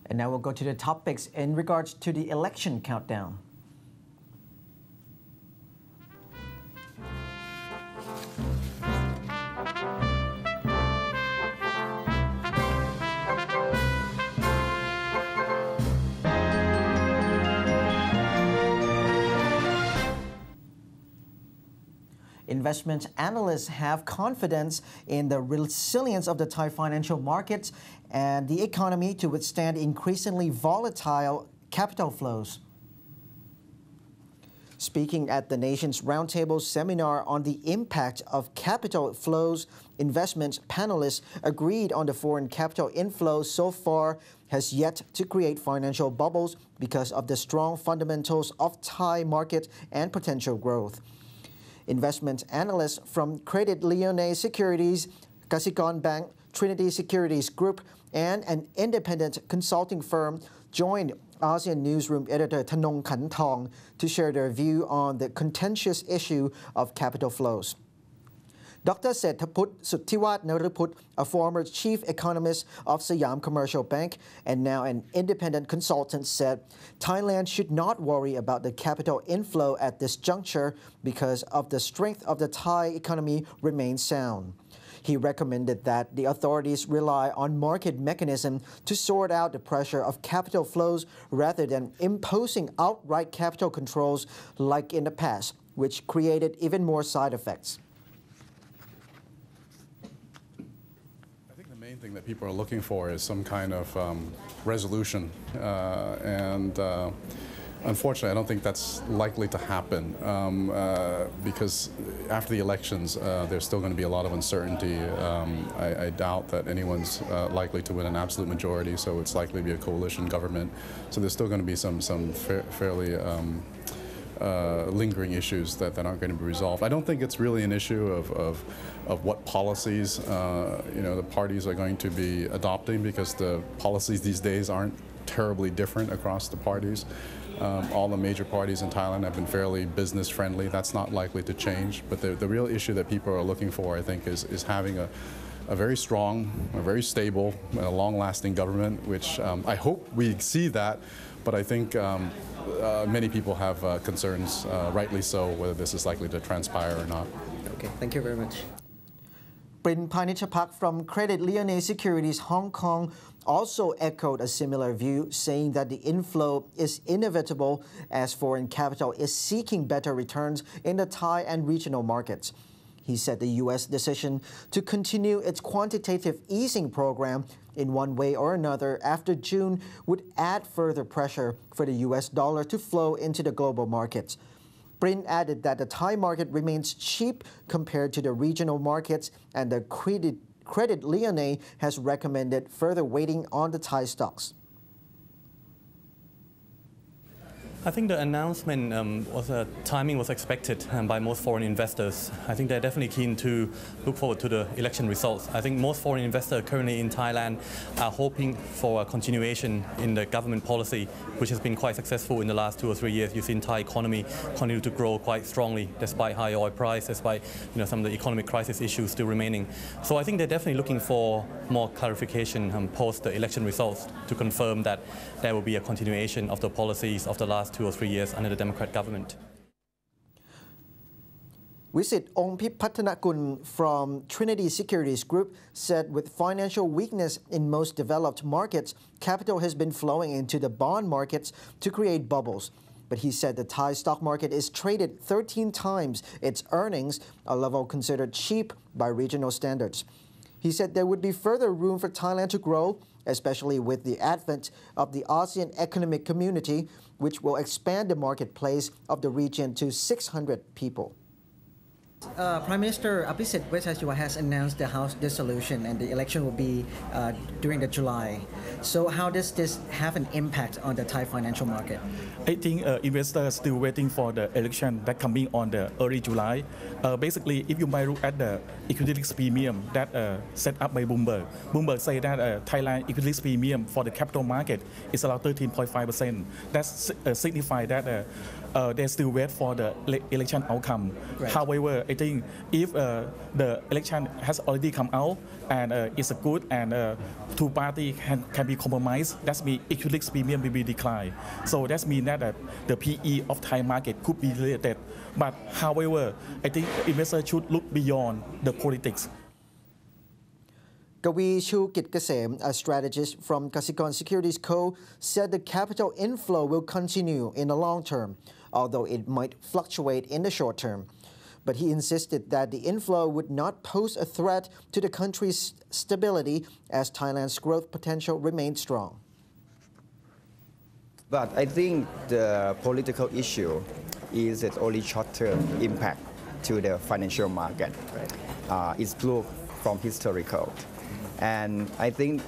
And now we'll go to the topics in regards to the election countdown. Investment analysts have confidence in the resilience of the Thai financial markets and the economy to withstand increasingly volatile capital flows. Speaking at the nation's roundtable seminar on the impact of capital flows, investment panelists agreed on the foreign capital inflow so far has yet to create financial bubbles because of the strong fundamentals of Thai market and potential growth. Investment analysts from Credit Lyonnais Securities, Kasikorn Bank, Trinity Securities Group, and an independent consulting firm joined ASEAN Newsroom editor Thanong Kantong to share their view on the contentious issue of capital flows. Dr. Sethaput Suttiwat Naruput, a former chief economist of Siam Commercial Bank and now an independent consultant, said Thailand should not worry about the capital inflow at this juncture because of the strength of the Thai economy remains sound. He recommended that the authorities rely on market mechanism to sort out the pressure of capital flows rather than imposing outright capital controls like in the past, which created even more side effects. The main thing that people are looking for is some kind of resolution, unfortunately I don't think that's likely to happen because after the elections there's still going to be a lot of uncertainty. I doubt that anyone's likely to win an absolute majority, so it's likely to be a coalition government. So there's still going to be some fairly lingering issues that aren't going to be resolved. I don't think it's really an issue of what policies the parties are going to be adopting, because the policies these days aren't terribly different across the parties. All the major parties in Thailand have been fairly business friendly. That's not likely to change. But the real issue that people are looking for, I think, is having a very strong, a very stable, a long-lasting government, which I hope we see that. But I think many people have concerns, rightly so, whether this is likely to transpire or not. Okay, thank you very much. Prin Panichapak from Credit Lyonnais Securities Hong Kong also echoed a similar view, saying that the inflow is inevitable as foreign capital is seeking better returns in the Thai and regional markets. He said the U.S. decision to continue its quantitative easing program in one way or another after June would add further pressure for the U.S. dollar to flow into the global markets. Prin added that the Thai market remains cheap compared to the regional markets, and the Credit Lyonnais has recommended further weighting on the Thai stocks. I think the announcement timing was expected by most foreign investors. I think they're definitely keen to look forward to the election results. I think most foreign investors currently in Thailand are hoping for a continuation in the government policy, which has been quite successful in the last 2 or 3 years. You've seen Thai economy continue to grow quite strongly despite high oil price, despite some of the economic crisis issues still remaining. So I think they're definitely looking for more clarification post the election results to confirm that there will be a continuation of the policies of the last 2 or 3 years under the Democrat government. Visit Ongpip Pattanakul from Trinity Securities Group said with financial weakness in most developed markets, capital has been flowing into the bond markets to create bubbles. But he said the Thai stock market is traded 13 times its earnings, a level considered cheap by regional standards. He said there would be further room for Thailand to grow, especially with the advent of the ASEAN Economic Community, which will expand the marketplace of the region to 600 people. Prime Minister Abhisit Vejjajiva has announced the House dissolution and the election will be during the July. So how does this have an impact on the Thai financial market? I think investors are still waiting for the election that coming on the early July. Basically, if you might look at the equity risk premium that set up by Bloomberg. Bloomberg say that Thailand equity risk premium for the capital market is around 13.5%. That signifies that they still wait for the election outcome. Right. However, I think if the election has already come out and it's good and two parties can be compromised, that means equity premium will be declined. So that means that the PE of Thai market could be related. But however, I think investors should look beyond the politics. Gawi Chu Kitkasem, a strategist from Kasikorn Securities Co., said the capital inflow will continue in the long term, although it might fluctuate in the short term. But he insisted that the inflow would not pose a threat to the country's stability as Thailand's growth potential remained strong. But I think the political issue is its only short-term impact to the financial market. It's proved from historical. And I think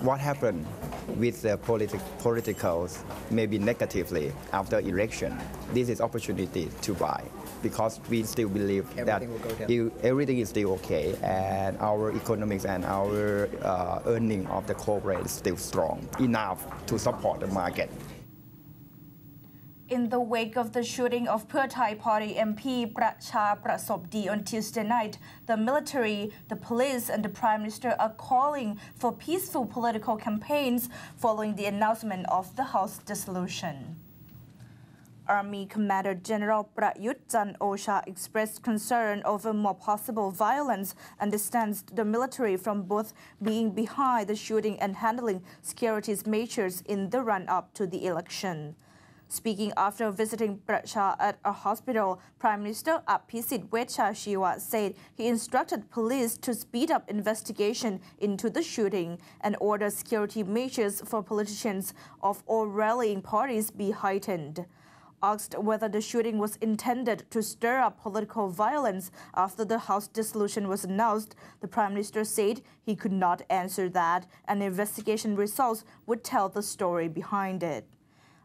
what happened with the politicals maybe negatively after election, this is opportunity to buy because we still believe that everything is still okay and our economics and our earning of the corporate is still strong enough to support the market. In the wake of the shooting of Pheu Thai Party MP Pracha Prasopdi on Tuesday night, the military, the police and the Prime Minister are calling for peaceful political campaigns following the announcement of the House dissolution. Army Commander General Prayut Chan-o-cha expressed concern over more possible violence and distanced the military from both being behind the shooting and handling security measures in the run-up to the election. Speaking after visiting Pracha at a hospital, Prime Minister Aphisit Wechashiwa said he instructed police to speed up investigation into the shooting and order security measures for politicians of all rallying parties be heightened. Asked whether the shooting was intended to stir up political violence after the House dissolution was announced, the Prime Minister said he could not answer that and investigation results would tell the story behind it.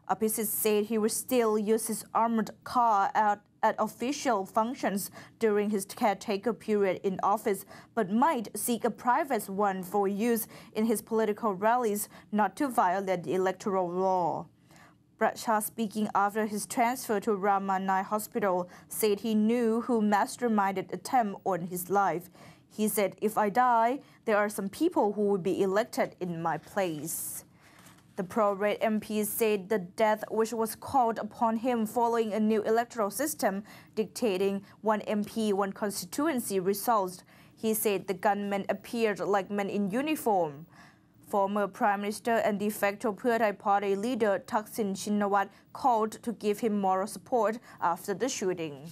Aphisit said he would still use his armored car at official functions during his caretaker period in office, but might seek a private one for use in his political rallies not to violate the electoral law. Pracha, speaking after his transfer to Ramanai Hospital, said he knew who masterminded attempt on his life. He said, "If I die, there are some people who will be elected in my place." The pro-red MP said the death, which was called upon him following a new electoral system dictating one MP, one constituency results. He said the gunmen appeared like men in uniform. Former Prime Minister and de facto Pheu Thai Party leader Thaksin Shinawatra called to give him moral support after the shooting.